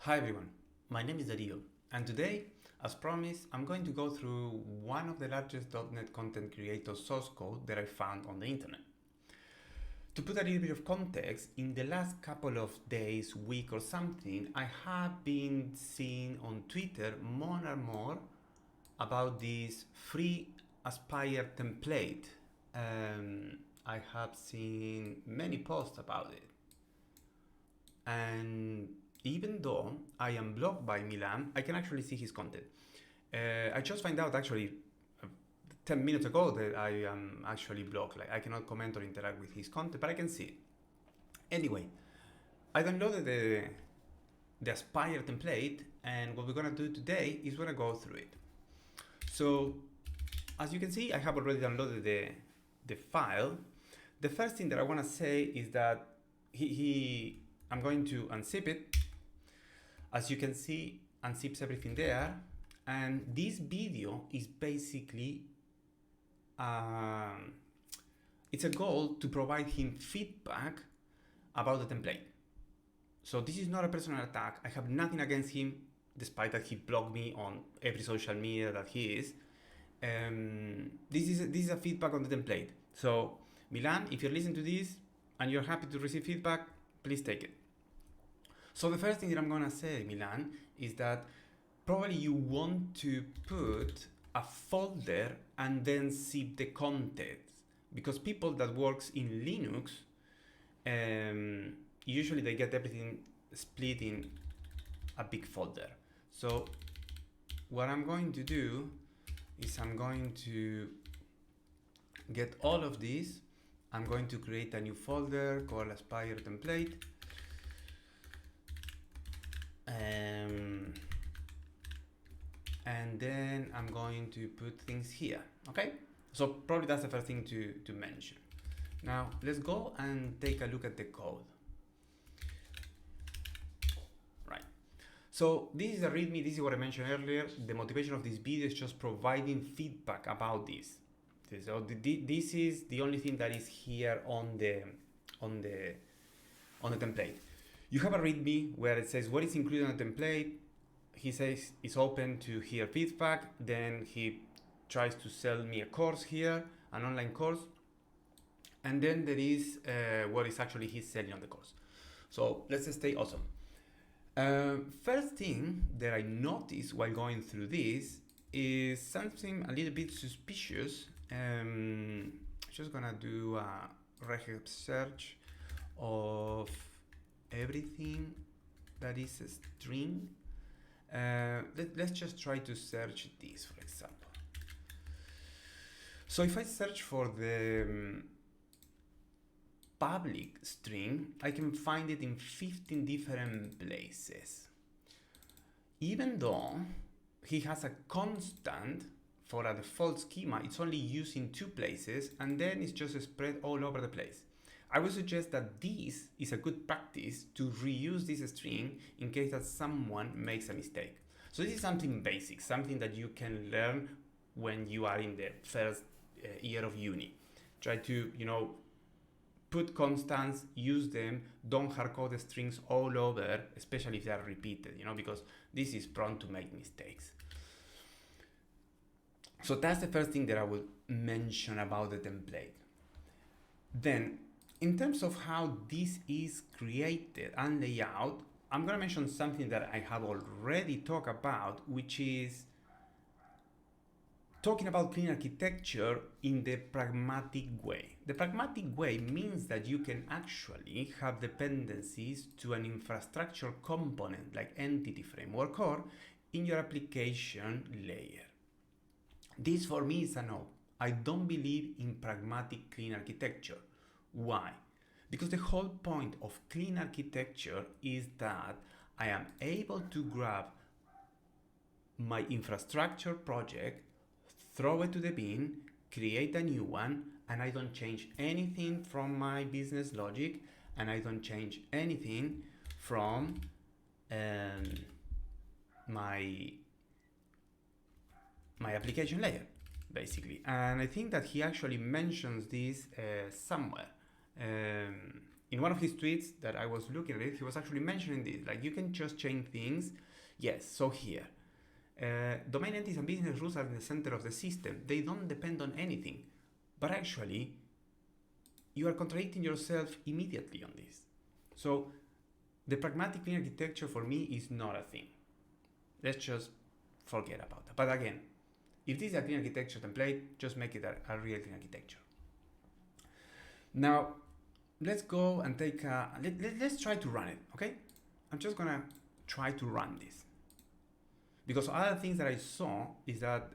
Hi everyone, my name is Dario, and today, as promised, I'm going to go through one of the largest .NET content creator source code that I found on the internet. To put a little bit of context, in the last couple of days, week or something, I have been seeing on Twitter more and more about this free Aspire template. I have seen many posts about it. And even though I am blocked by Milan, I can actually see his content. I just found out actually 10 minutes ago that I am actually blocked. Like I cannot comment or interact with his content, but I can see it. Anyway, I downloaded the Aspire template, and what we're gonna do today is we're gonna go through it. So, as you can see, I have already downloaded the file. The first thing that I wanna say is that I'm going to unzip it. As you can see, unzips everything there. And this video is basically, it's a goal to provide him feedback about the template. So this is not a personal attack. I have nothing against him, despite that he blocked me on every social media that he is. This is a feedback on the template. So Milan, if you're listening to this and you're happy to receive feedback, please take it. So the first thing that I'm gonna say, Milan, is that probably you want to put a folder and then zip the contents, because people that works in Linux, usually they get everything split in a big folder. So what I'm going to do is I'm going to get all of these. I'm going to create a new folder called Aspire template. And then I'm going to put things here, okay? So probably that's the first thing to mention. Now let's go and take a look at the code. Right, so this is a README. This is what I mentioned earlier. The motivation of this video is just providing feedback about this. So this is the only thing that is here on the template. You have a README where it says what is included on the template. He says it's open to hear feedback. Then he tries to sell me a course here, an online course. And then there is what is actually he's selling on the course. So let's stay awesome. First thing that I noticed while going through this is something a little bit suspicious. Just gonna do a regep search of everything that is a string. Let's just try to search this, for example. So if I search for the public string, I can find it in 15 different places. Even though he has a constant for a default schema, it's only used in 2 places, and then it's just spread all over the place. I would suggest that this is a good practice to reuse this string in case that someone makes a mistake. So this is something basic, something that you can learn when you are in the first year of uni. Try to, put constants, use them, don't hardcode the strings all over, especially if they are repeated, because this is prone to make mistakes. So that's the first thing that I will mention about the template. Then, in terms of how this is created and layout, I'm going to mention something that I have already talked about, which is talking about clean architecture in the pragmatic way. The pragmatic way means that you can actually have dependencies to an infrastructure component like entity framework core in your application layer. This for me is a no. I don't believe in pragmatic clean architecture. Why? Because the whole point of clean architecture is that I am able to grab my infrastructure project, throw it to the bin, create a new one, and I don't change anything from my business logic, and I don't change anything from my application layer, basically. And I think that he actually mentions this somewhere. in one of his tweets that I was looking at it, he was actually mentioning this, like you can just change things. Yes, so here, domain entities and business rules are in the center of the system. They don't depend on anything, but actually you are contradicting yourself immediately on this. So the pragmatic clean architecture for me is not a thing. Let's just forget about that. But again, if this is a clean architecture template, just make it a real clean architecture. Now, let's go and take a, let's try to run it, okay? I'm just gonna try to run this. Because other things that I saw is that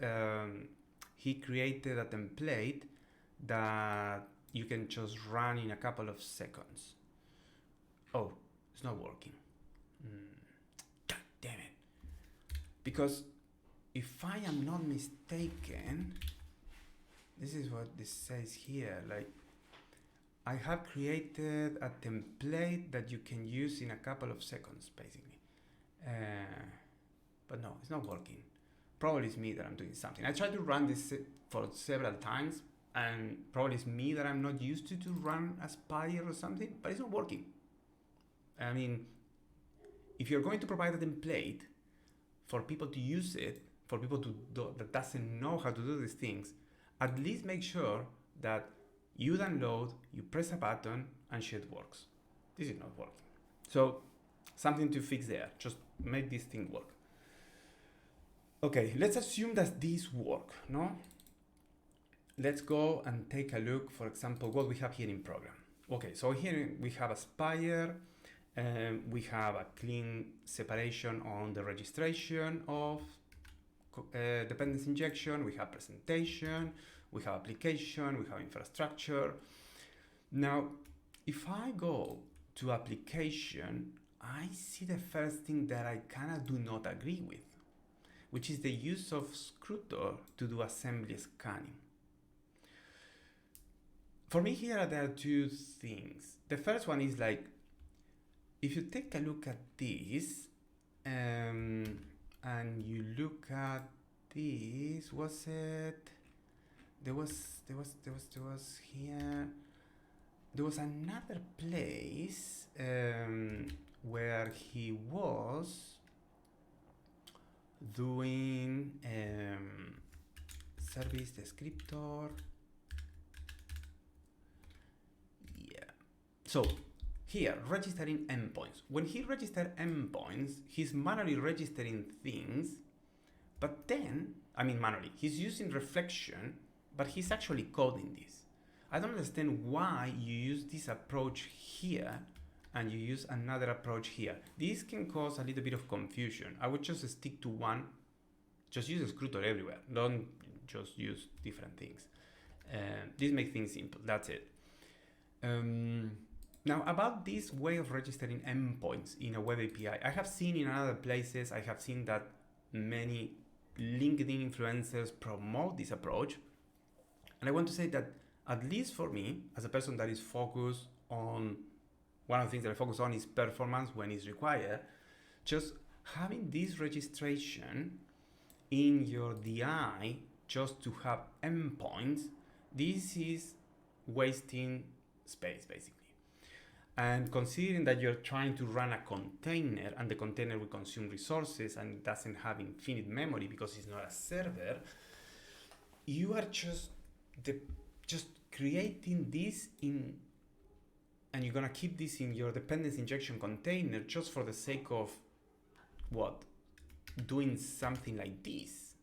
he created a template that you can just run in a couple of seconds. Oh, it's not working. God damn it. Because if I am not mistaken, this is what this says here. Like, I have created a template that you can use in a couple of seconds, basically. But no, it's not working. Probably it's me that I'm doing something. I tried to run this for several times, and probably it's me that I'm not used to run Aspire or something, but it's not working. I mean, if you're going to provide a template for people to use it, for people that doesn't know how to do these things, at least make sure that you download, you press a button, and shit works. This is not working. So something to fix there. Just make this thing work. Okay, let's assume that these work, no? Let's go and take a look, for example, what we have here in program. Okay, so here we have Aspire, we have a clean separation on the registration of dependency injection, we have presentation, we have application, we have infrastructure. Now, if I go to application, I see the first thing that I kind of do not agree with, which is the use of Scrutor to do assembly scanning. For me here, there are two things. The first one is like, if you take a look at this, and you look at this, was it? There was here. There was another place where he was doing service descriptor. Yeah. So here, registering endpoints. When he registered endpoints, he's manually registering things, but then, I mean manually, he's using reflection, but he's actually coding this. I don't understand why you use this approach here and you use another approach here. This can cause a little bit of confusion. I would just stick to one. Just use a Scrutor everywhere. Don't just use different things. This makes things simple. That's it. Now, about this way of registering endpoints in a web API, I have seen in other places, I have seen that many LinkedIn influencers promote this approach. And I want to say that, at least for me, as a person that is focused on, one of the things that I focus on is performance when it's required, just having this registration in your DI just to have endpoints, this is wasting space, basically. And considering that you're trying to run a container and the container will consume resources and doesn't have infinite memory because it's not a server, you are just creating this in, and you're gonna keep this in your dependency injection container just for the sake of what? Doing something like this,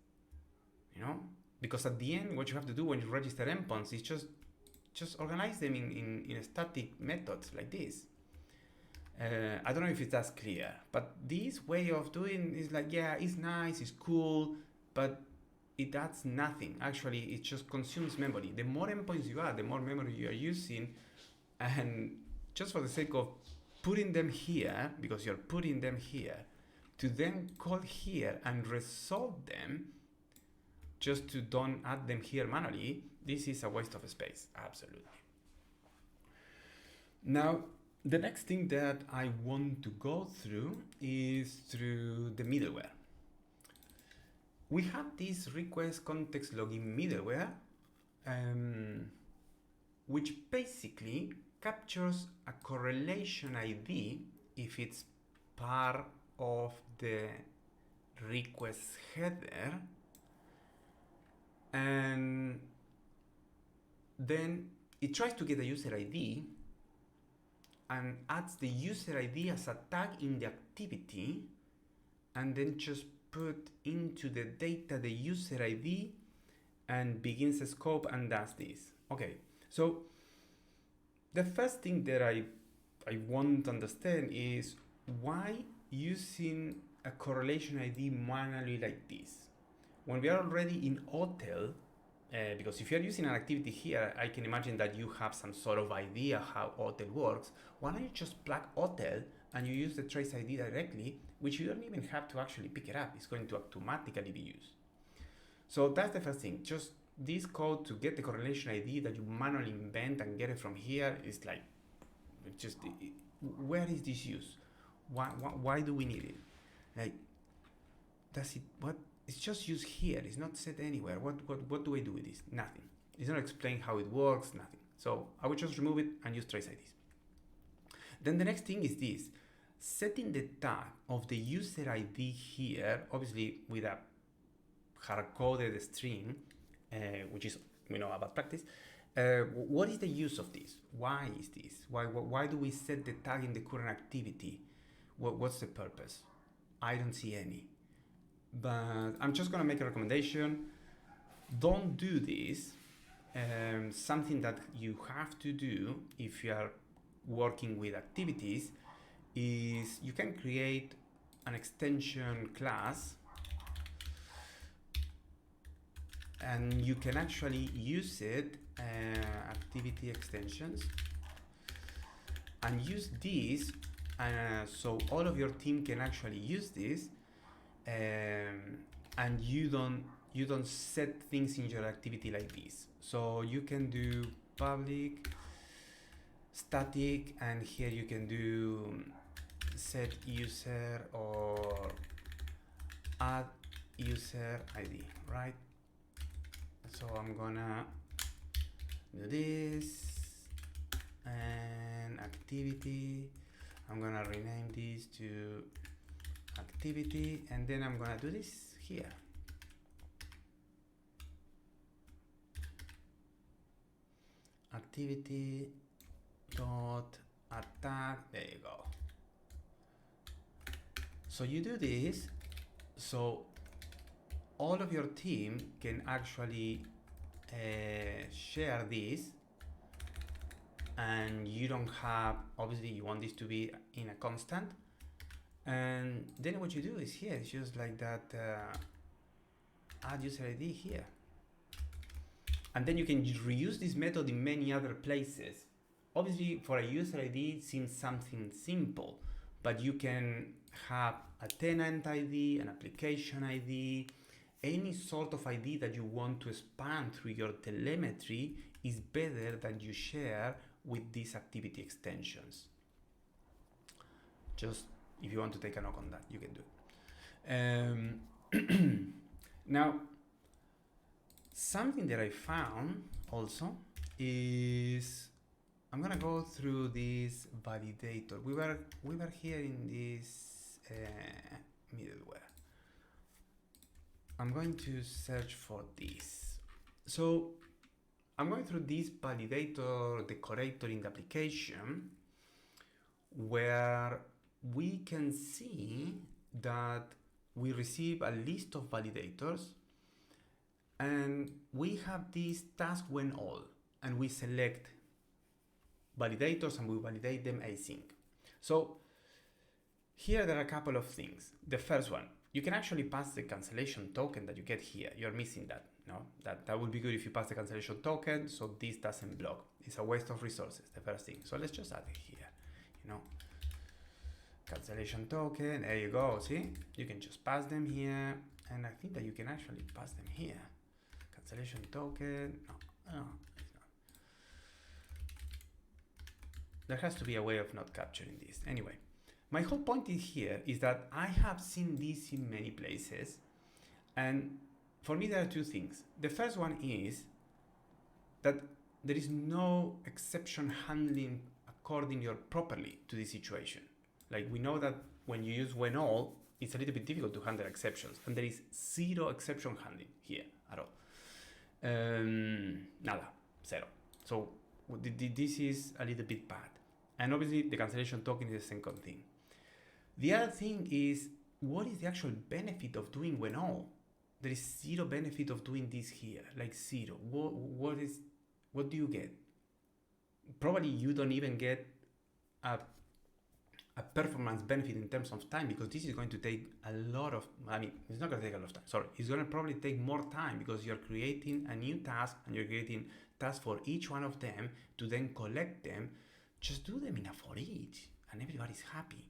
you know? Because at the end, what you have to do when you register endpoints is just organize them in static methods like this. I don't know if it's as clear, but this way of doing is like, yeah, it's nice, it's cool, but it adds nothing. Actually, it just consumes memory. The more endpoints you add, the more memory you are using, and just for the sake of putting them here, because you're putting them here, to then call here and resolve them, just to don't add them here manually, this is a waste of space, absolutely. Now, the next thing that I want to go through is through the middleware. We have this request context login middleware, which basically captures a correlation ID if it's part of the request header, and then it tries to get a user ID and adds the user ID as a tag in the activity, and then just put into the data the user ID and begins a scope and does this. Okay, so the first thing that I want to understand is why using a correlation ID manually like this when we are already in hotel. Because if you're using an activity here, I can imagine that you have some sort of idea how hotel works. Why don't you just plug hotel and you use the trace ID directly, which you don't even have to actually pick it up. It's going to automatically be used. So that's the first thing. Just this code to get the correlation ID that you manually invent and get it from here is like, where is this used? Why do we need it? Like, does it, what? It's just used here. It's not set anywhere. What do I do with this? Nothing. It's not explained how it works, nothing. So I would just remove it and use trace IDs. Then the next thing is this. Setting the tag of the user ID here, obviously with a hard-coded string, which is, we know about practice. What is the use of this? Why is this? Why do we set the tag in the current activity? What's the purpose? I don't see any. But I'm just gonna make a recommendation. Don't do this. Something that you have to do if you are working with activities is you can create an extension class, and you can actually use it, activity extensions, and use this, so all of your team can actually use this. And you don't set things in your activity like this. So you can do public static, and here you can do set user or add user ID, right? So I'm gonna do this, and activity, I'm gonna rename this to activity, and then I'm gonna do this here. Activity dot attack, there you go. So you do this, so all of your team can actually share this, and you don't have, obviously you want this to be in a constant. And then what you do is here, it's just like that, add user ID here. And then you can reuse this method in many other places. Obviously, for a user ID, it seems something simple, but you can have a tenant ID, an application ID, any sort of ID that you want to expand through your telemetry is better than you share with these activity extensions. Just if you want to take a knock on that, you can do it. Now, something that I found also is, I'm gonna go through this validator. We were here in this middleware. I'm going to search for this. So I'm going through this validator decorator in the application, where we can see that we receive a list of validators, and we have this task when all, and we select validators and we validate them async. So here there are a couple of things. The first one, you can actually pass the cancellation token that you get here. You're missing that, no? That would be good if you pass the cancellation token, so this doesn't block. It's a waste of resources, the first thing. So let's just add it here, you know. Cancellation token, there you go, see? You can just pass them here, and I think that you can actually pass them here. Cancellation token, no, it's not. There has to be a way of not capturing this. Anyway, my whole point here is that I have seen this in many places, and for me there are two things. The first one is that there is no exception handling according properly to the situation. Like we know that when you use when all, it's a little bit difficult to handle exceptions, and there is zero exception handling here at all. Nada, zero. So this is a little bit bad. And obviously the cancellation token is the second thing. The other thing is, what is the actual benefit of doing when all? There is zero benefit of doing this here, like zero. What do you get? Probably you don't even get a performance benefit in terms of time, because this is going to take a lot of, it's not going to take a lot of time, sorry. It's going to probably take more time because you're creating a new task and you're creating tasks for each one of them to then collect them. Just do them in a for each and everybody's happy.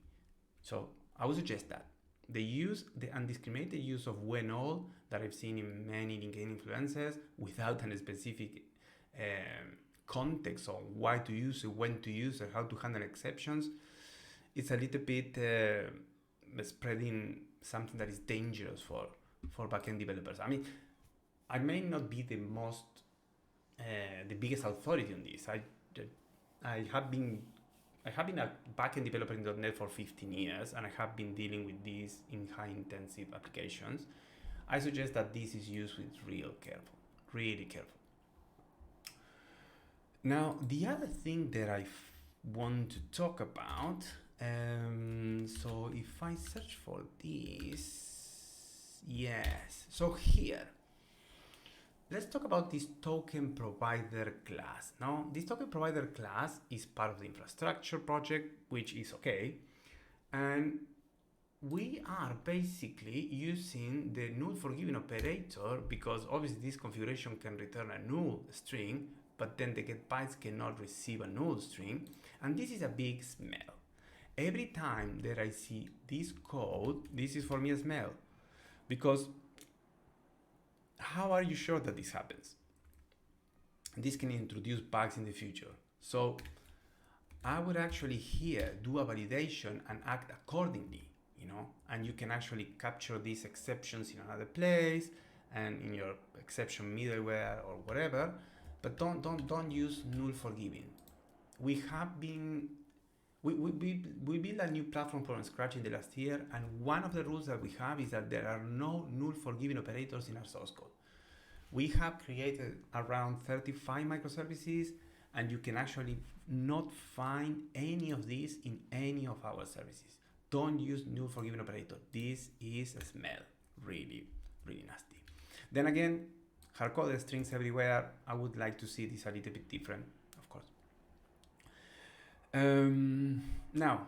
So I would suggest that. The undiscriminated use of when all that I've seen in many LinkedIn influencers without a specific context on why to use it, when to use it, how to handle exceptions, it's a little bit spreading something that is dangerous for backend developers. I mean, I may not be the biggest authority on this. I have been a backend developer in .NET for 15 years, and I have been dealing with this in high-intensive applications. I suggest that this is used with really careful. Now, the other thing that I want to talk about, so if I search for this, yes. So here, let's talk about this token provider class. Now, this token provider class is part of the infrastructure project, which is okay. And we are basically using the null forgiving operator because obviously this configuration can return a null string, but then the getBytes cannot receive a null string. And this is a big smell. Every time that I see this code, this is for me a smell, because how are you sure that this happens? This can introduce bugs in the future. So I would actually here do a validation and act accordingly, and you can actually capture these exceptions in another place and in your exception middleware or whatever, but don't use null forgiving. We built a new platform from scratch in the last year, and one of the rules that we have is that there are no null forgiving operators in our source code. We have created around 35 microservices, and you can actually not find any of these in any of our services. Don't use null forgiving operator. This is a smell, really, really nasty. Then again, hard-coded strings everywhere. I would like to see this a little bit different, of course. Now,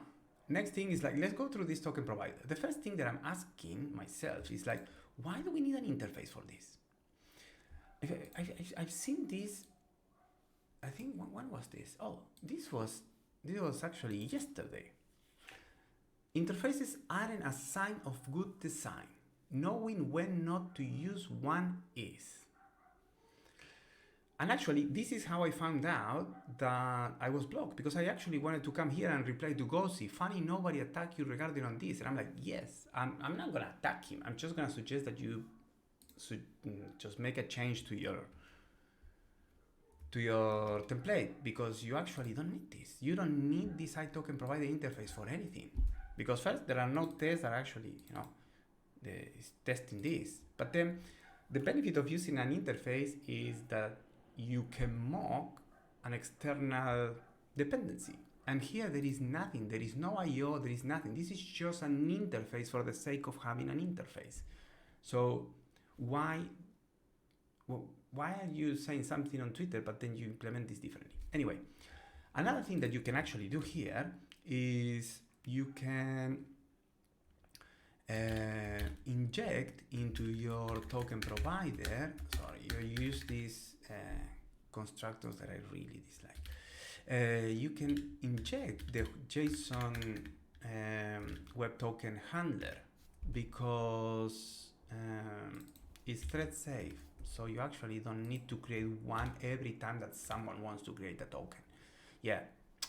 next thing is let's go through this token provider. The first thing that I'm asking myself is why do we need an interface for this? I've seen this, I think, when was this? Oh, this was actually yesterday. Interfaces aren't a sign of good design. Knowing when not to use one is. And actually, this is how I found out that I was blocked, because I actually wanted to come here and reply to Gosi, funny, nobody attacked you regarding on this. And I'm like, yes, I'm not going to attack him. I'm just going to suggest that you just make a change to your template, because you actually don't need this. You don't need this iToken provider interface for anything. Because first, there are no tests that are actually, is testing this. But then the benefit of using an interface is that you can mock an external dependency. And here there is nothing. There is no IO, there is nothing. This is just an interface for the sake of having an interface. So why are you saying something on Twitter, but then you implement this differently? Anyway, another thing that you can actually do here is you can inject into your token provider. Sorry, you use these constructors that I really dislike. You can inject the JSON web token handler because it's thread safe. So you actually don't need to create one every time that someone wants to create a token. Yeah,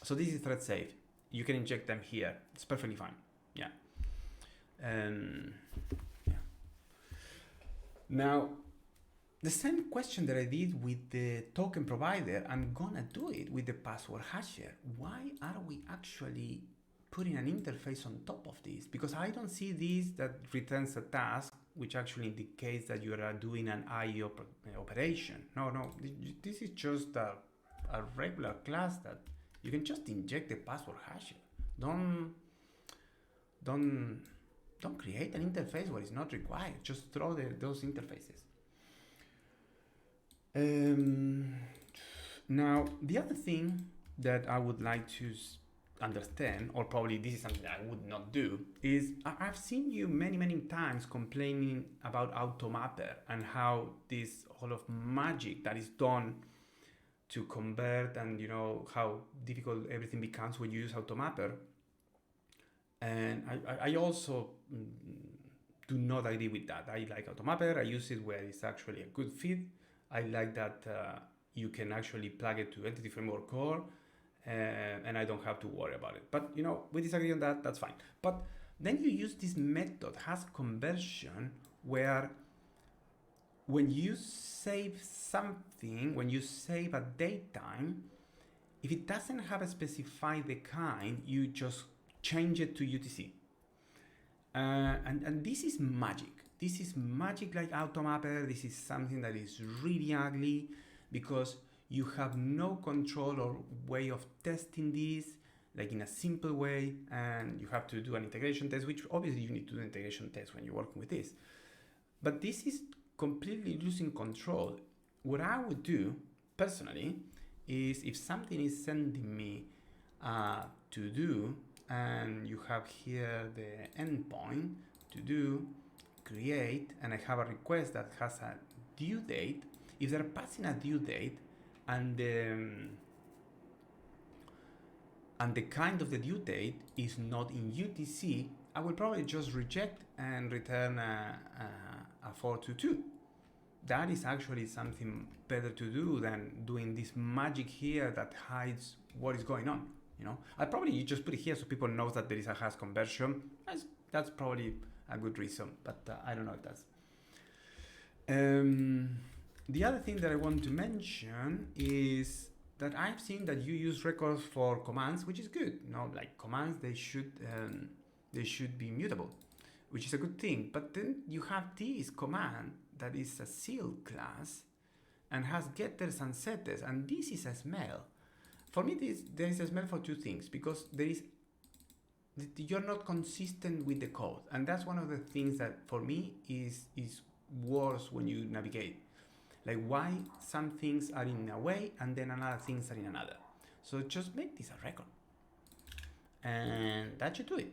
so this is thread safe. You can inject them here. It's perfectly fine. Yeah. Yeah. Now, The same question that I did with the token provider, I'm gonna do it with the password hasher. Why are we actually putting an interface on top of this? Because I don't see this that returns a task, which actually indicates that you are doing an IO operation. No, this is just a regular class that you can just inject the password hasher. Don't create an interface where it's not required. Just throw those interfaces. Now, the other thing that I would like to understand, or probably this is something that I would not do, is I've seen you many times complaining about automapper and how this whole of magic that is done to convert, and you know how difficult everything becomes when you use automapper. And I also do not agree with that. I like automapper. I use it where it's actually a good fit. I like that you can actually plug it to Entity Framework Core, and I don't have to worry about it. But you know, we disagree on that, that's fine. But then you use this method, has conversion, where when you save something, when you save a datetime, if it doesn't have a specified the kind, you just change it to UTC. And this is magic. This is magic like automapper. This is something that is really ugly because you have no control or way of testing this like in a simple way, and you have to do an integration test, which obviously you need to do an integration test when you're working with this. But this is completely losing control. What I would do personally is if something is sending me to do, and you have here the endpoint to do, create, and I have a request that has a due date. If they're passing a due date and the kind of the due date is not in UTC, I will probably just reject and return a 422. That is actually something better to do than doing this magic here that hides what is going on. You know, you just put it here so people know that there is a hash conversion. That's probably a good reason, but I don't know if that's. The other thing that I want to mention is that I've seen that you use records for commands, which is good. You know, like commands, they should be mutable, which is a good thing. But then you have this command that is a sealed class and has getters and setters, and this is a smell. For me, there is a smell for two things, because you're not consistent with the code, and that's one of the things that for me is worse when you navigate. Like why some things are in a way and then another things are in another. So just make this a record, and that should do it.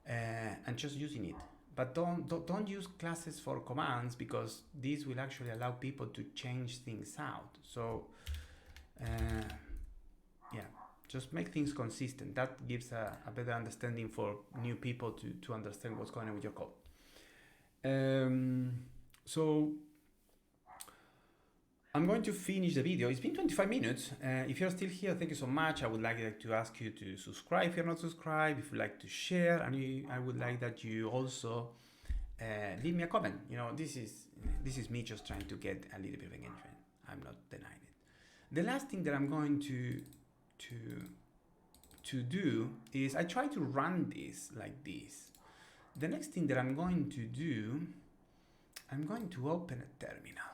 And just using it, but don't use classes for commands, because these will actually allow people to change things out. So yeah, just make things consistent. That gives a better understanding for new people to understand what's going on with your code. So I'm going to finish the video. It's been 25 minutes. If you're still here, thank you so much. I would like to ask you to subscribe if you're not subscribed, if you'd like to share, and I would like that you also leave me a comment. You know, this is me just trying to get a little bit of engagement. I'm not denying it. The last thing that I'm going to do is I try to run this like this. The next thing that I'm going to do, I'm going to open a terminal,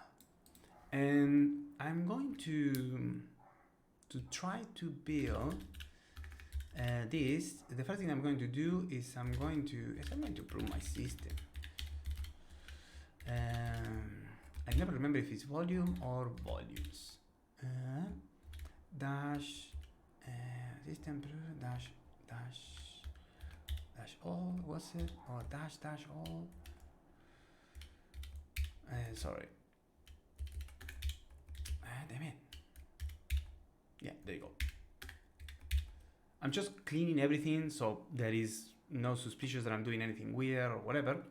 and I'm going to try to build this. The first thing I'm going to do is I'm going to prove my system. I never remember if it's volume or volumes. Dash system dash all, was it, or dash all? Sorry. Damn it. Yeah, there you go. I'm just cleaning everything so there is no suspicion that I'm doing anything weird or whatever.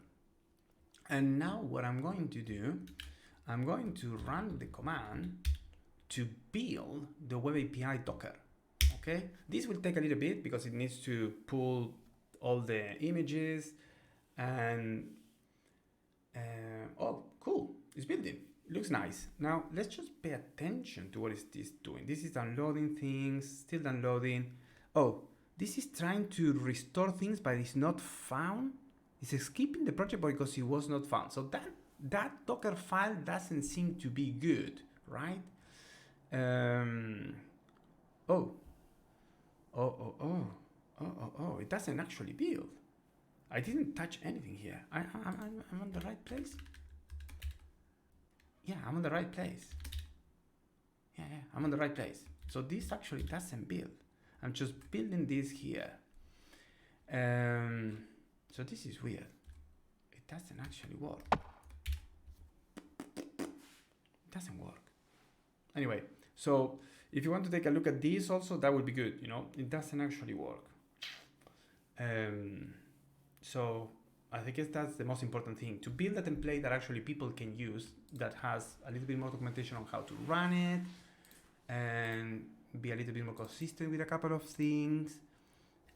And now what I'm going to do, I'm going to run the command to build the web API Docker. Okay, this will take a little bit because it needs to pull all the images and oh, cool. it's building. It looks nice. Now let's just pay attention to what is this doing. This is downloading things, still downloading. Oh, this is trying to restore things, but it's not found. It's skipping the project because it was not found. So that Docker file doesn't seem to be good, right? It doesn't actually build. I didn't touch anything here. I'm on the right place. Yeah, I'm on the right place. Yeah, I'm on the right place. So this actually doesn't build. I'm just building this here. So this is weird. It doesn't actually work. It doesn't work. Anyway, so if you want to take a look at this also, that would be good. You know, it doesn't actually work. So I think that's the most important thing, to build a template that actually people can use, that has a little bit more documentation on how to run it and be a little bit more consistent with a couple of things.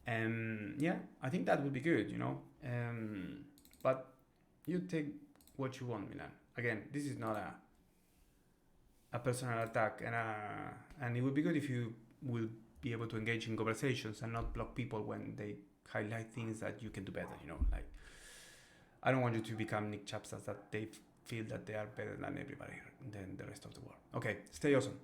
Yeah, I think that would be good, you know. But you take what you want, Milan. Again, this is not a personal attack, and it would be good if you will be able to engage in conversations and not block people when they highlight things that you can do better, you know. Like, I don't want you to become Nick Chapsas, that they feel that they are better than everybody, than the rest of the world. Okay, stay awesome.